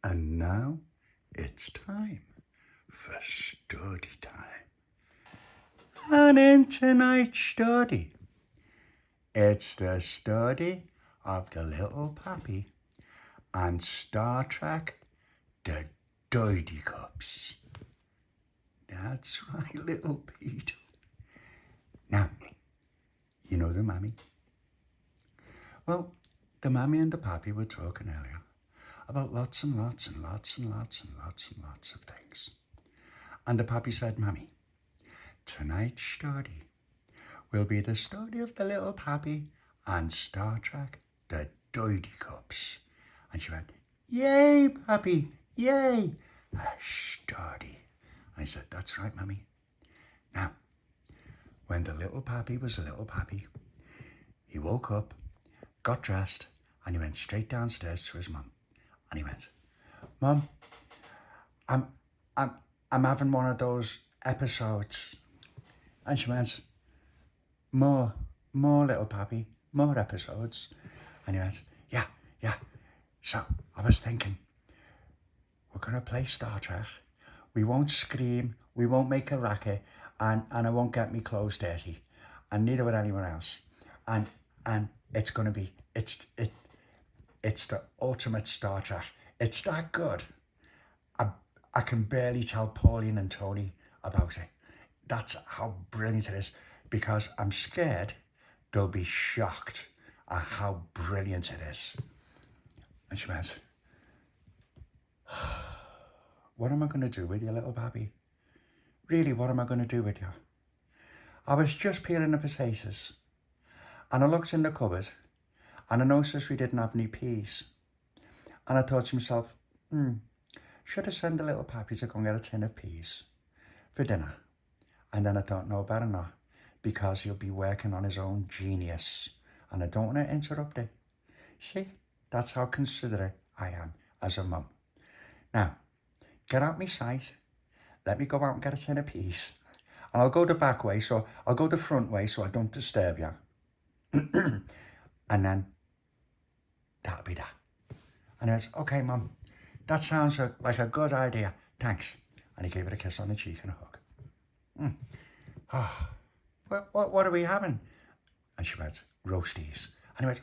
And now it's time for Stordy time. And in tonight's Stordy, it's the story of the Little Papi and Star Trek, the Doidy Cups. That's right, little Pete. Now, you know the mammy? Well, the mammy and the pappy were talking earlier about lots and lots and lots and lots and lots and lots of things. And the pappy said, Mammy, tonight's story will be the story of the Little Papi and Star Trek, the Doidy Cups. And she went, Yay, Pappy, yay, a story. I said, that's right, Mummy. Now, when the Little Papi was a little Papi, he woke up, got dressed, and he went straight downstairs to his mum. And he went, Mum, I'm having one of those episodes. And she went, more Little Papi, more episodes. And he went, yeah. So I was thinking, we're going to play Star Trek. We won't scream, we won't make a racket, and I won't get me clothes dirty, and neither would anyone else. And it's going to be, it's the ultimate Star Trek. It's that good. I can barely tell Pauline and Tony about it. That's how brilliant it is, because I'm scared they'll be shocked at how brilliant it is. And she went, what am I going to do with you, little Papi? Really, what am I going to do with you? I was just peeling the potatoes, and I looked in the cupboard, and I noticed we didn't have any peas. And I thought to myself, should I send the little Papi to go and get a tin of peas for dinner? And then I thought, no, better not, because he'll be working on his own genius, and I don't want to interrupt it. See, that's how considerate I am as a mum. Now, get out my sight, let me go out and get a tin of peas, and I'll go the back way, so I'll go the front way so I don't disturb you. And then that'll be that. And I was, okay, Mum, that sounds like a good idea, thanks. And he gave her a kiss on the cheek and a hug. What are we having? And she went, roasties. And he went,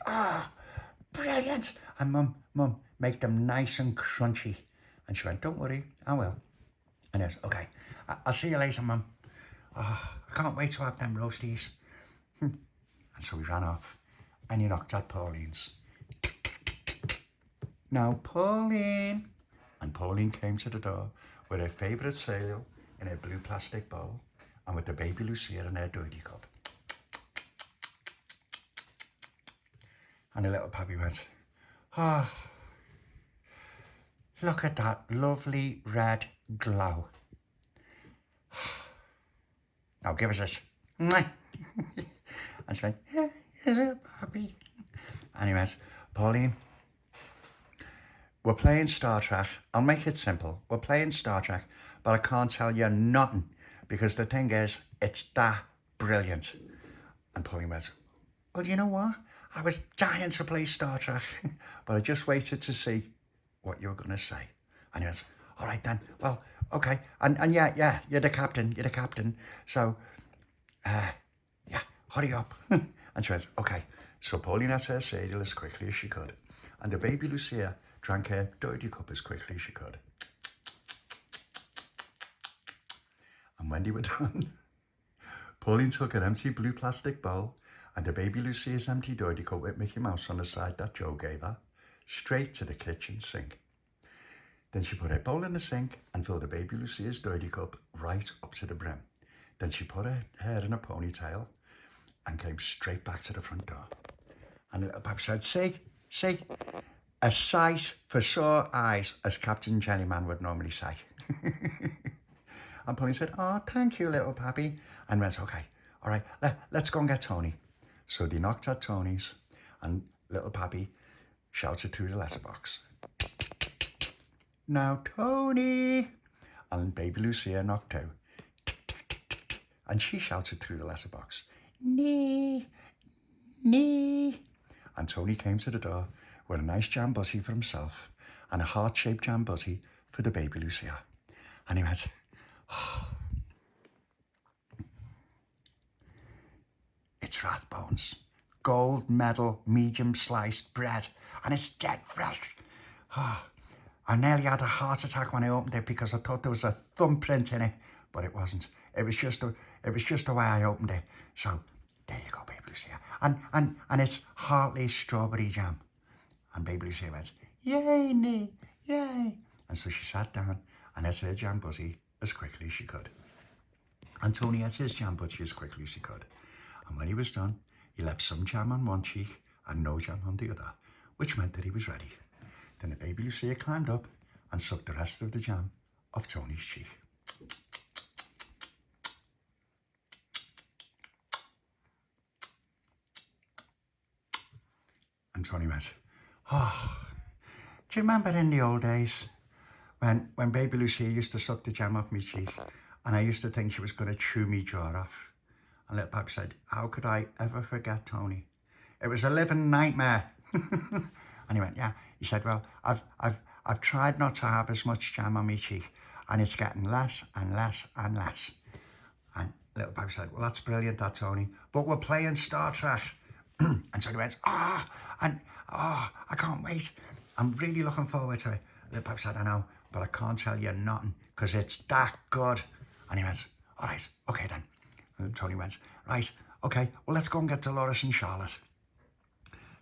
brilliant. And Mum, make them nice and crunchy. And she went, don't worry, I will. And I was, okay, I'll see you later, Mum. I can't wait to have them roasties. And so we ran off, and he knocked at Pauline's. Now, Pauline. And Pauline came to the door with her favourite cereal in her blue plastic bowl, and with the Baby Lucia in her Doidy cup. And the little Papi went, look at that lovely red glow. Now give us this. And she went, yeah, Papi. And he went, Pauline, we're playing Star Trek. I'll make it simple. We're playing Star Trek, but I can't tell you nothing, because the thing is, it's that brilliant. And Pauline went, well, you know what? I was dying to play Star Trek, but I just waited to see what you were going to say. And he went, all right then, well, okay. And yeah, you're the captain. So, yeah, hurry up. And she went, okay. So Pauline had her cereal as quickly as she could, and the Baby Lucia drank her Doidy cup as quickly as she could. And when they were done, Pauline took an empty blue plastic bowl and the Baby Lucia's empty Doidy cup with Mickey Mouse on the side that Joe gave her, straight to the kitchen sink. Then she put her bowl in the sink and filled the Baby Lucia's Doidy cup right up to the brim. Then she put her hair in a ponytail and came straight back to the front door. And little Papi said, see, a sight for sore eyes, as Captain JellyMan would normally say. And Pauline said, oh, thank you, little Papi. And went, okay, all right, let's go and get Tony. So they knocked at Tony's, and little Papi shouted through the letterbox, now, Tony. And Baby Lucia knocked too. And she shouted through the letterbox, nee. And Tony came to the door with a nice jam butty for himself and a heart-shaped jam butty for the Baby Lucia. And he went, oh, it's Rathbones. Gold medal, medium sliced bread, and it's dead fresh. Oh, I nearly had a heart attack when I opened it because I thought there was a thumbprint in it, but it wasn't. It was just the way I opened it. So there you go, Baby Lucia. And it's Hartley's strawberry jam. And Baby Lucia went, yay, me, yay. And so she sat down and ate her jam butty as quickly as she could. And Tony ate his jam butty as quickly as he could. And when he was done, he left some jam on one cheek and no jam on the other, which meant that he was ready. Then the Baby Lucia climbed up and sucked the rest of the jam off Tony's cheek. And Tony went, oh, do you remember in the old days when Baby Lucia used to suck the jam off my cheek and I used to think she was going to chew me jaw off? And Little Papi said, how could I ever forget, Tony? It was a living nightmare. And he went, yeah. He said, well, I've tried not to have as much jam on my cheek and it's getting less and less and less. And Little Papi said, well, that's brilliant, that, Tony, but we're playing Star Trek. And so he went, I can't wait. I'm really looking forward to it. Little Papi said, I know, but I can't tell you nothing because it's that good. And he went, all right, okay then. And Tony went, right, okay, well, let's go and get Delores and Charlotte.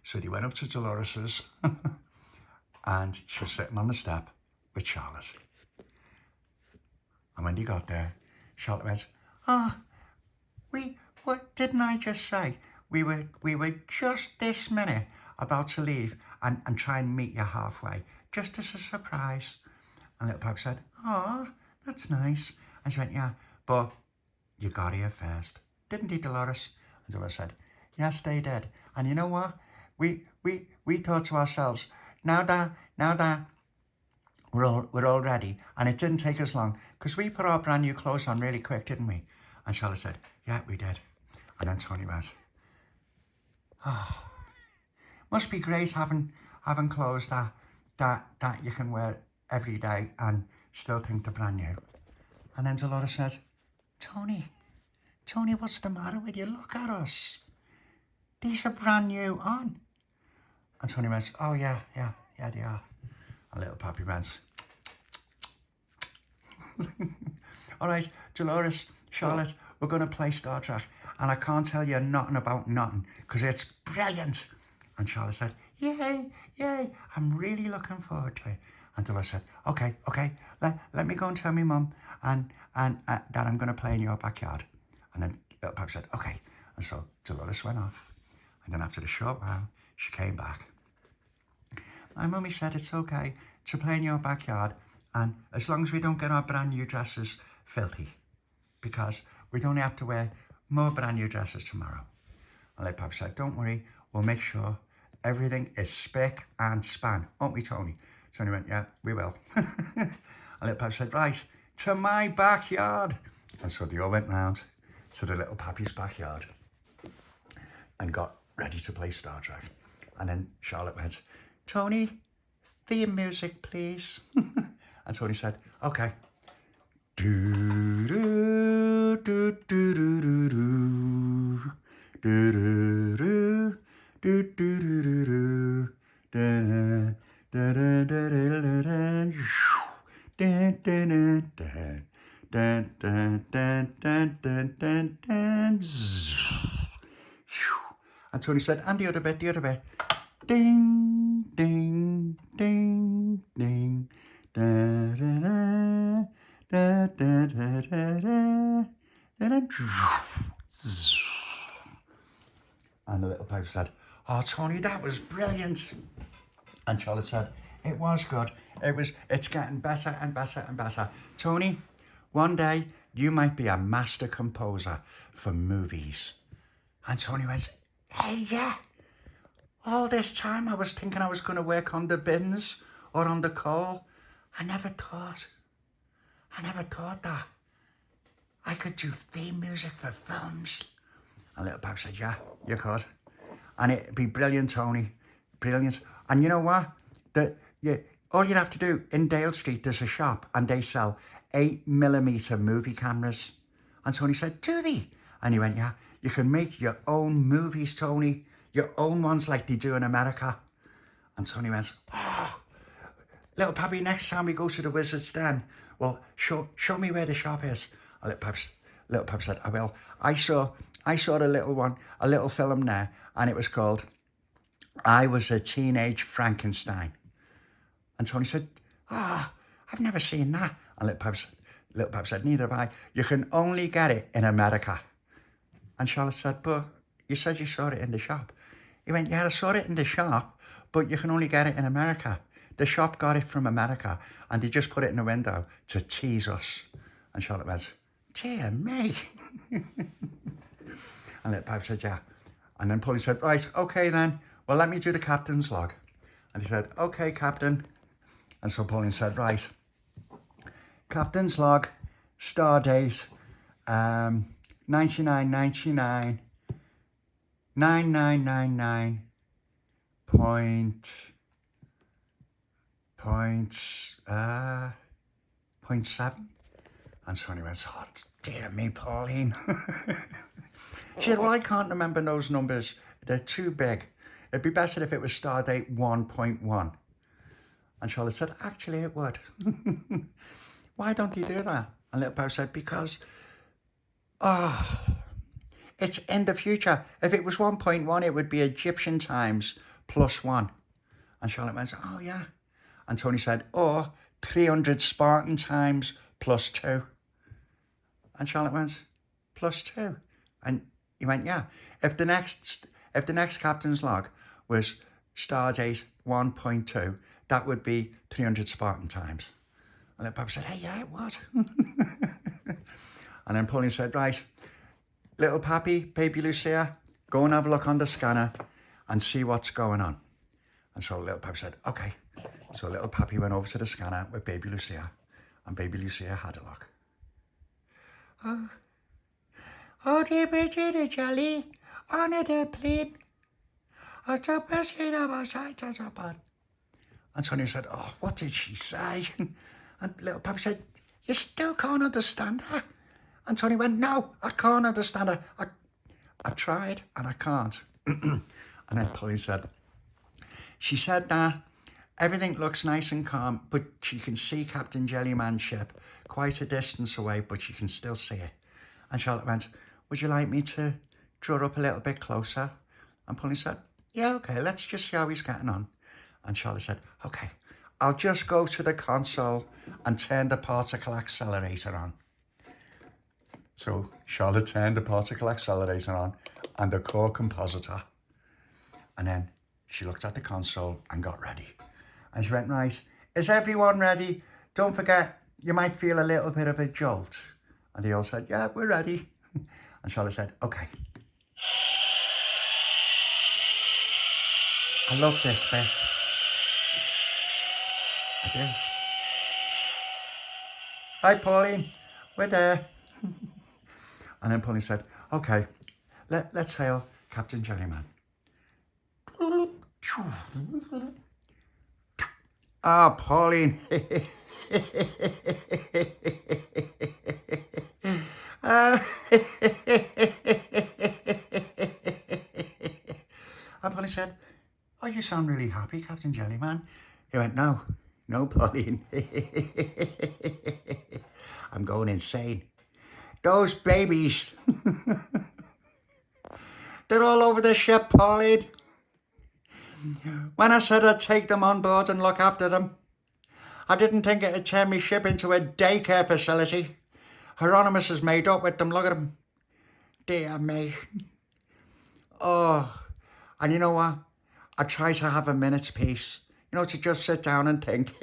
So they went up to Dolores's and she was sitting on the step with Charlotte. And when they got there, Charlotte went, what didn't I just say? We were just this minute about to leave and try and meet you halfway, just as a surprise. And Little Papi said, oh, that's nice. And she went, yeah, but you got here first, didn't he, Delores? And Delores said, yes, they did. And you know what? We thought to ourselves, now that we're all ready, and it didn't take us long, because we put our brand new clothes on really quick, didn't we? And Charlotte said, yeah, we did. And then Tony went, oh, must be great having clothes that you can wear every day and still think they're brand new. And then Delores said, Tony, what's the matter with you? Look at us. These are brand new on. And Tony went, oh, yeah, they are. And Little Papi went, all right, Delores, Charlotte, we're going to play Star Trek. And I can't tell you nothing about nothing because it's brilliant. And Charlotte said, yay, I'm really looking forward to it. And Delores said, okay, let me go and tell my mum and that I'm going to play in your backyard. And then Little Papi said, okay. And so Delores went off. And then after a short while, she came back. My mummy said it's okay to play in your backyard and as long as we don't get our brand new dresses filthy because we'd only have to wear more brand new dresses tomorrow. And Little Papi said, don't worry, we'll make sure everything is spick and span, won't we, Tony? Tony went, yeah, we will. And Little Papi said, right, to my backyard. And so they all went round to the Little Papi's backyard and got ready to play Star Trek. And then Charlotte went, Tony, theme music, please. And Tony said, okay. Do do do do do do do do do do do do and Tony said, and the other bit. Ding, ding, ding, ding. Da, da, da, da, da, da, da, da, da, and the Little Papi said, oh, Tony, that was brilliant. And Charlotte said, it was good. It's getting better and better and better. Tony, one day you might be a master composer for movies. And Tony went, hey, yeah. All this time I was thinking I was going to work on the bins or on the coal. I never thought that I could do theme music for films. And Little Papi said, yeah, you could. And it'd be brilliant, Tony. Brilliant. And you know what? all you'd have to do, in Dale Street, there's a shop and they sell 8mm movie cameras. And Tony said, do they? And he went, yeah, you can make your own movies, Tony. Your own ones like they do in America. And Tony went, oh, Little Papi, next time we go to the Wizard's Den, well, show me where the shop is. And Little Papi said, I will. I saw the little one, a little film there, and it was called I Was a Teenage Frankenstein. And Tony said, I've never seen that. And Little Papi said, neither have I. You can only get it in America. And Charlotte said, but you said you saw it in the shop. He went, yeah, I saw it in the shop, but you can only get it in America. The shop got it from America, and they just put it in the window to tease us. And Charlotte went, dear me. And Little Papi said, yeah. And then Pauline said, right, okay then. Well, let me do the captain's log. And he said, okay, Captain. And so Pauline said, right, captain's log, star date, 9999, 9999, point 7. And Sonny went, oh, dear me, Pauline. She said, well, I can't remember those numbers. They're too big. It'd be better if it was star date 1.1. And Charlotte said, actually, it would. Why don't you do that? And Little Papi said, because, it's in the future. If it was 1.1, it would be Egyptian times +1. And Charlotte went, oh, yeah. And Tony said, or 300 Spartan times +2. And Charlotte went, +2. And he went, yeah. If the next captain's log was star date 1.2, that would be 300 Spartan times. And Little Papi said, hey, yeah, it would. And then Pauline said, right, Little Papi, Baby Lucia, go and have a look on the scanner and see what's going on. And so Little Papi said, okay. So Little Papi went over to the scanner with Baby Lucia, and Baby Lucia had a look. Oh, dear the jelly on the plane. And Sonia said, oh, what did she say? And Little Papi said, you still can't understand her? And Tony went, no, I can't understand her. I tried and I can't. And then Pauline said, she said that everything looks nice and calm, but she can see Captain JellyMan's ship quite a distance away, but she can still see it. And Charlotte went, would you like me to draw up a little bit closer? And Pauline said, yeah, okay, let's just see how he's getting on. And Charlotte said, okay, I'll just go to the console and turn the particle accelerator on. So Charlotte turned the particle accelerator on and the core compositor. And then she looked at the console and got ready. And she went, right, is everyone ready? Don't forget, you might feel a little bit of a jolt. And they all said, yeah, we're ready. And Charlotte said, okay. I love this bit. I do. Hi, Pauline. We're there. And then Pauline said, okay, let's hail Captain JellyMan. Ah, Pauline. And Pauline said, oh, you sound really happy, Captain JellyMan. He went, no, Pauline. I'm going insane. Those babies, they're all over the ship, Pauline. When I said I'd take them on board and look after them, I didn't think it'd turn my ship into a daycare facility. Hieronymus is made up with them, look at him. Dear me. Oh, and you know what? I try to have a minute's peace, you know, to just sit down and think.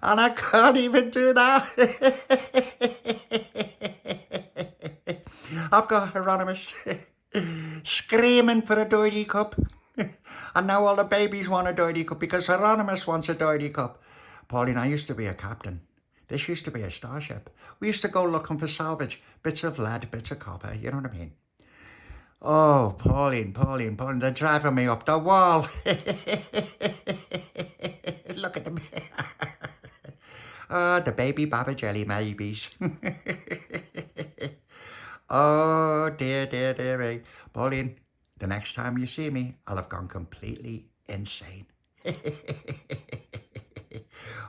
And I can't even do that. I've got Hieronymus screaming for a Doidy cup. And now all the babies want a Doidy cup because Hieronymus wants a Doidy cup. Pauline, I used to be a captain. This used to be a starship. We used to go looking for salvage, bits of lead, bits of copper, you know what I mean? Oh, Pauline, they're driving me up the wall. Look at them. Oh, the baby Baba Jelly babies. Oh, dear, dear, dear. Eh? Pauline, the next time you see me, I'll have gone completely insane.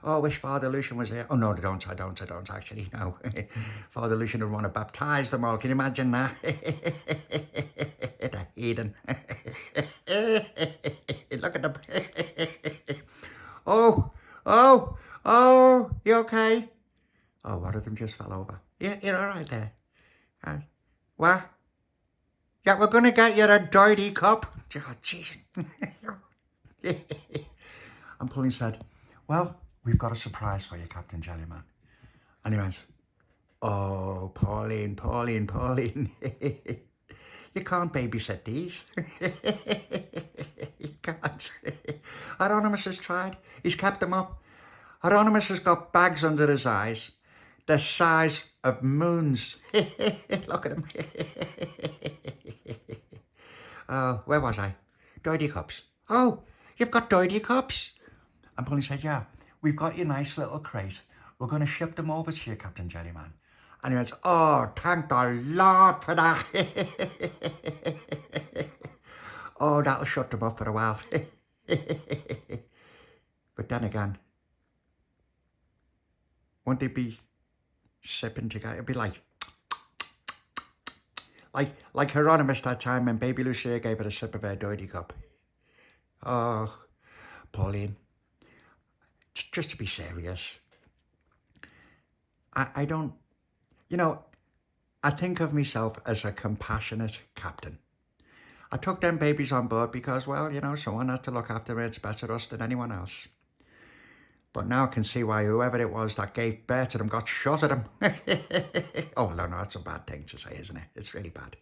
Oh, I wish Father Lucian was here. Oh, no, I don't actually, no. Father Lucian would want to baptize them all. Can you imagine that? The heathen. Look at them. Oh, you okay? Oh, one of them just fell over. Yeah, you're all right there. What? Yeah, we're going to get you a Doidy cup. Oh, jeez. And Pauline said, well, we've got a surprise for you, Captain JellyMan. And he went, oh, Pauline. You can't babysit these. You can't. Hieronymus has tried. He's kept them up. Hieronymus has got bags under his eyes, the size of moons. Look at him. Oh, where was I? Doidy cups. Oh, you've got Doidy cups. And Pauline said, yeah, we've got your nice little crate. We're going to ship them over to you, Captain JellyMan. And he went, oh, thank the Lord for that. Oh, that'll shut them up for a while. But then again, won't they be sipping together? It'd be like Hieronymus that time when Baby Lucia gave her a sip of her Doidy cup. Oh, Pauline, just to be serious, I don't, I think of myself as a compassionate captain. I took them babies on board because, well, someone has to look after it. It's better us than anyone else. But now I can see why whoever it was that gave birth to them got shot at them. Oh, no, that's a bad thing to say, isn't it? It's really bad.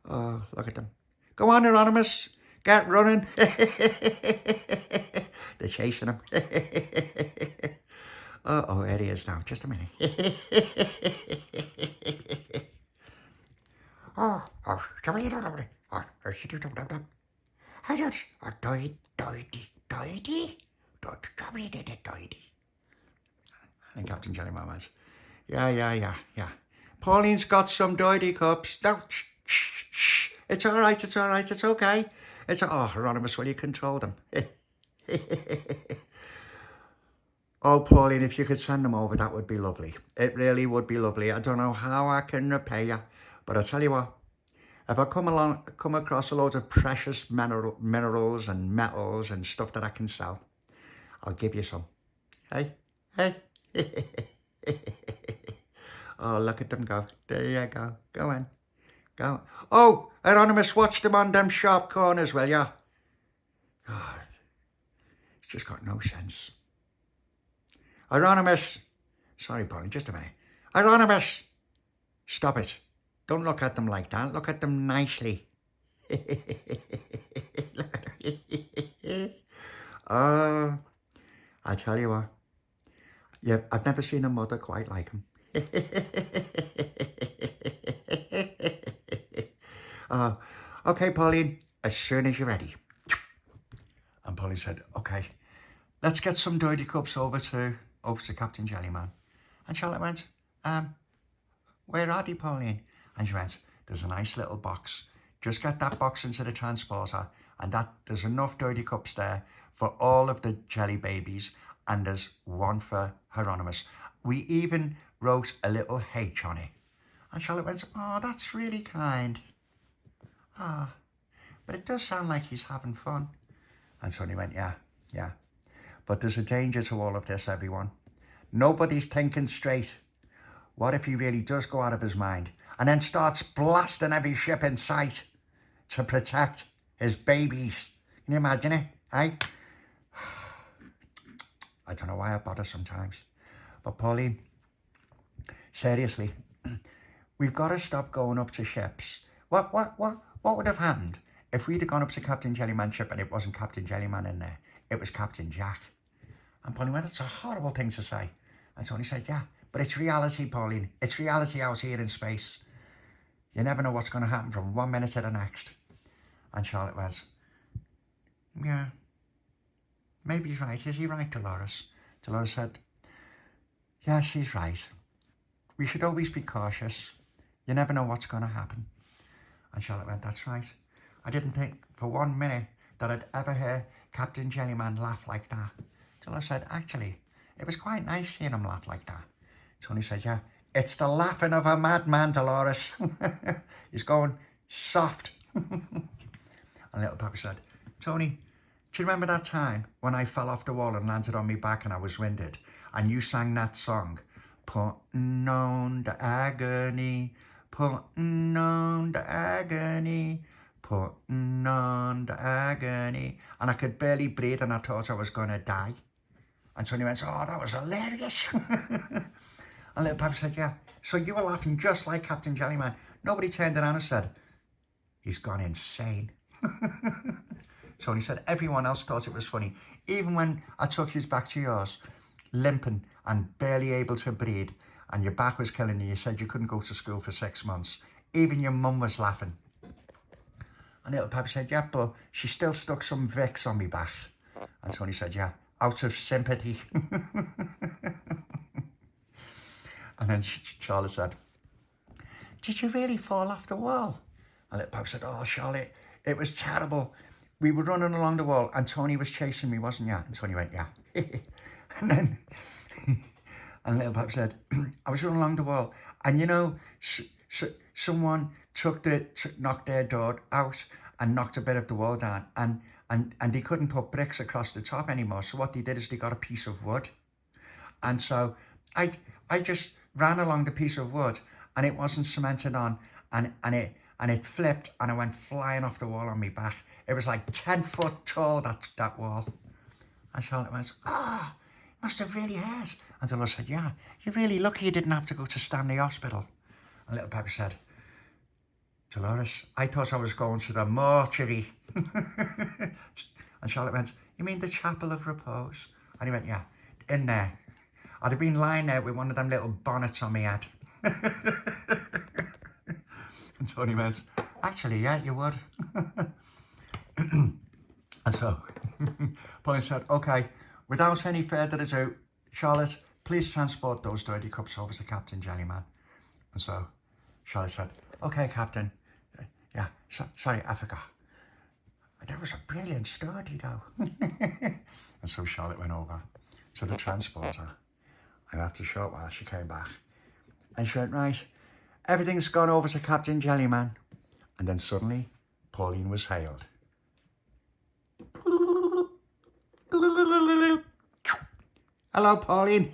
Oh, look at them. Go on, Hieronymus. Get running. They're chasing him. Oh, here he is now. Just a minute. And Captain JellyMan was, yeah. Pauline's got some Doidy cups. No, shh. It's all right. It's okay. Oh, Hieronymus, will you control them? Oh, Pauline, if you could send them over, that would be lovely. It really would be lovely. I don't know how I can repay you, but I'll tell you what, if I come across a load of precious minerals and metals and stuff that I can sell, I'll give you some. Hey. Oh, look at them go. There you go. Go on. Oh, Hieronymus, watch them on them sharp corners, will ya? God, it's just got no sense. Hieronymus. Sorry, Pauline, just a minute. Hieronymus. Stop it. Don't look at them like that. Look at them nicely. Oh, I tell you what. Yeah, I've never seen a mother quite like him. Okay, Pauline, as soon as you're ready. And Pauline said, okay, let's get some Doidy cups over to Captain JellyMan. And Charlotte went, where are they, Pauline? And she went, there's a nice little box. Just get that box into the transporter, and there's enough Doidy cups there for all of the jelly babies, and there's one for Hieronymus. We even wrote a little H on it. And Charlotte went, oh, that's really kind. But it does sound like he's having fun. And Sonny went, yeah. But there's a danger to all of this, everyone. Nobody's thinking straight. What if he really does go out of his mind and then starts blasting every ship in sight to protect his babies? Can you imagine it, eh? I don't know why I bother sometimes. But Pauline, seriously, we've got to stop going up to ships. What would have happened if we'd have gone up to Captain JellyMan's ship and it wasn't Captain JellyMan in there? It was Captain Jack. And Pauline went, that's a horrible thing to say. And Tony said, yeah, but it's reality, Pauline. It's reality out here in space. You never know what's going to happen from one minute to the next. And Charlotte went, yeah, maybe he's right. Is he right, Delores? Delores said, yes, he's right. We should always be cautious. You never know what's going to happen. And Charlotte went, that's right. I didn't think for 1 minute that I'd ever hear Captain JellyMan laugh like that. Delores said, actually, it was quite nice seeing him laugh like that. Tony said, yeah, it's the laughing of a madman, Delores. He's going soft. And Little Papi said, Tony, do you remember that time when I fell off the wall and landed on my back and I was winded? And you sang that song, putting on the agony, putting on the agony, putting on the agony. And I could barely breathe and I thought I was going to die. And Tony went, oh, that was hilarious. And Little Papi said, yeah, so you were laughing just like Captain JellyMan. Nobody turned around and said, he's gone insane. Tony said, everyone else thought it was funny. Even when I took you back to yours, limping and barely able to breathe, and your back was killing you, you said you couldn't go to school for 6 months. Even your mum was laughing. And Little Papi said, yeah, but she still stuck some Vicks on me back. And Tony said, yeah, out of sympathy. And then Charlotte said, did you really fall off the wall? And Little Papi said, oh, Charlotte, it was terrible. We were running along the wall and Tony was chasing me, wasn't you? And Tony went, yeah. And then, and Little Papi said, I was running along the wall and, you know, someone knocked their door out and knocked a bit of the wall down and they couldn't put bricks across the top anymore. So what they did is they got a piece of wood. And so I just ran along the piece of wood and it wasn't cemented on and it flipped and I went flying off the wall on my back. It was like 10 foot tall, that wall. And Charlotte went, oh, it must have really hurt. And Delores said, yeah, you're really lucky you didn't have to go to Stanley Hospital. And Little Papi said, Delores, I thought I was going to the mortuary. And Charlotte went, you mean the Chapel of Repose? And he went, yeah, in there. I'd have been lying there with one of them little bonnets on my head. And Tony went, actually, yeah, you would. And so Pauline said, okay, without any further ado, Charlotte, please transport those Doidy cups over to Captain JellyMan. And so Charlotte said, okay, Captain. Yeah, sorry, I forgot. There was a brilliant Stordy though. And so Charlotte went over to the transporter. And after a short while, she came back. And she went, right, everything's gone over to Captain JellyMan. And then suddenly, Pauline was hailed. Hello, Pauline.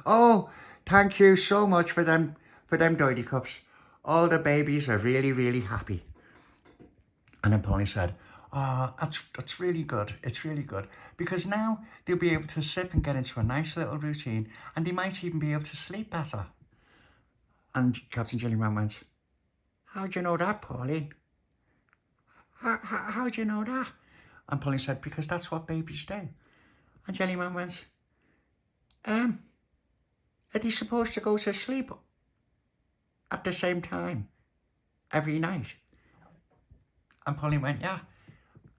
Oh, thank you so much for them Doidy cups. All the babies are really, really happy. And then Pauline said, oh, that's really good. It's really good. Because now they'll be able to sip and get into a nice little routine and they might even be able to sleep better. And Captain JellyMan went, how do you know that, Pauline? How do you know that? And Pauline said, because that's what babies do. And JellyMan went, are they supposed to go to sleep at the same time every night? And Pauline went, yeah.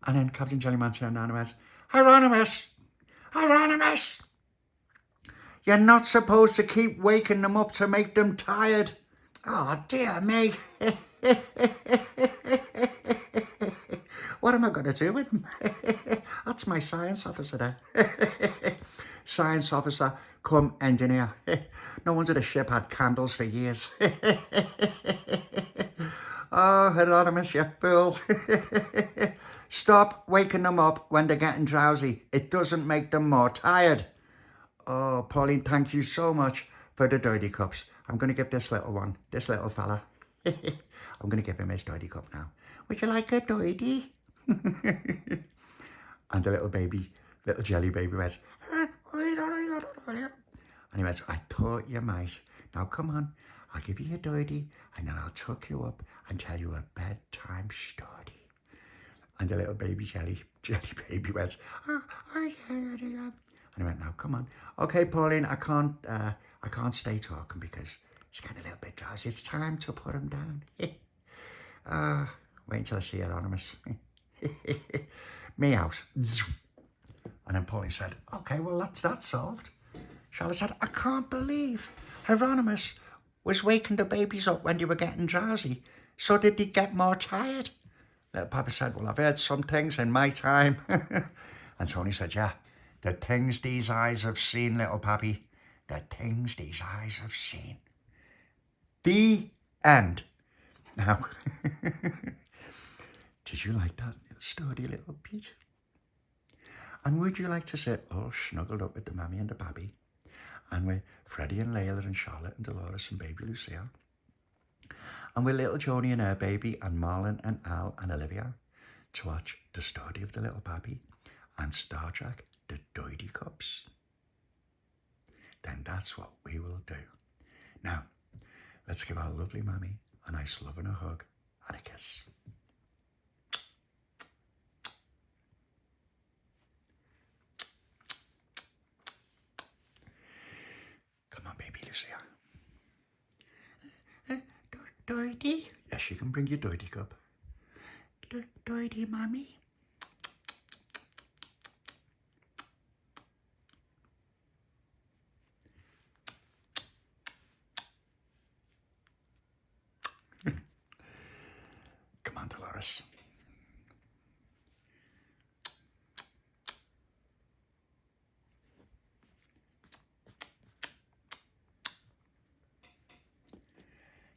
And then Captain JellyMan turned around and went, Hieronymus! Hieronymus! You're not supposed to keep waking them up to make them tired. Oh, dear me. What am I going to do with them? That's my science officer there. Science officer come engineer. No wonder the ship had candles for years. Oh, Hieronymus, you fool. Stop waking them up when they're getting drowsy. It doesn't make them more tired. Oh, Pauline, thank you so much for the Doidy cups. I'm going to give this little fella, I'm going to give him his Doidy cup now. Would you like a Doidy? And the little jelly baby went, and he went, I thought you might. Now come on, I'll give you a Doidy and then I'll tuck you up and tell you a bedtime story. And the little jelly baby went, and he went, now come on. Okay, Pauline, I can't stay talking because He's getting a little bit drowsy. It's time to put him down. Wait until I see Anonymous. Me out. And then Pauline said, okay, well, that's solved. Charlotte said, I can't believe Hieronymus was waking the babies up when they were getting drowsy. So did they get more tired? Little Papi said, well, I've heard some things in my time. And Tony said, yeah, the things these eyes have seen, Little Papi, the things these eyes have seen. The end. Now, did you like that sturdy little Pete? And would you like to sit all snuggled up with the mammy and the pappy, and with Freddie and Layla and Charlotte and Delores and Baby Lucia, and with little Joni and her baby and Marlon and Al and Olivia, to watch the Stordy of the Little Papi and Star Trek, the Doidy Cups? Then that's what we will do. Now, let's give our lovely mammy a nice love and a hug and a kiss. Come on, Baby Lucia. Doidy? Yes, you can bring your Doidy cup. Doidy, Mommy. Come on, Delores.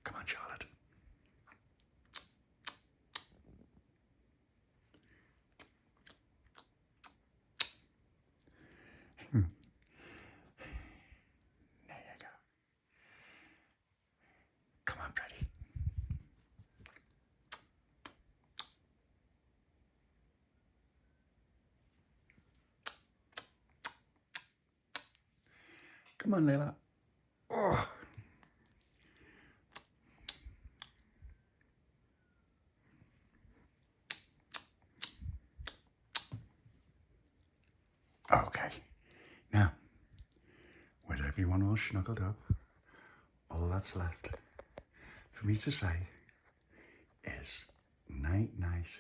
Come on, Charlotte. There you go. Come on, Freddie. Come on, Layla. Oh. Okay. Now, with everyone all snuggled up, all that's left for me to say is night, night,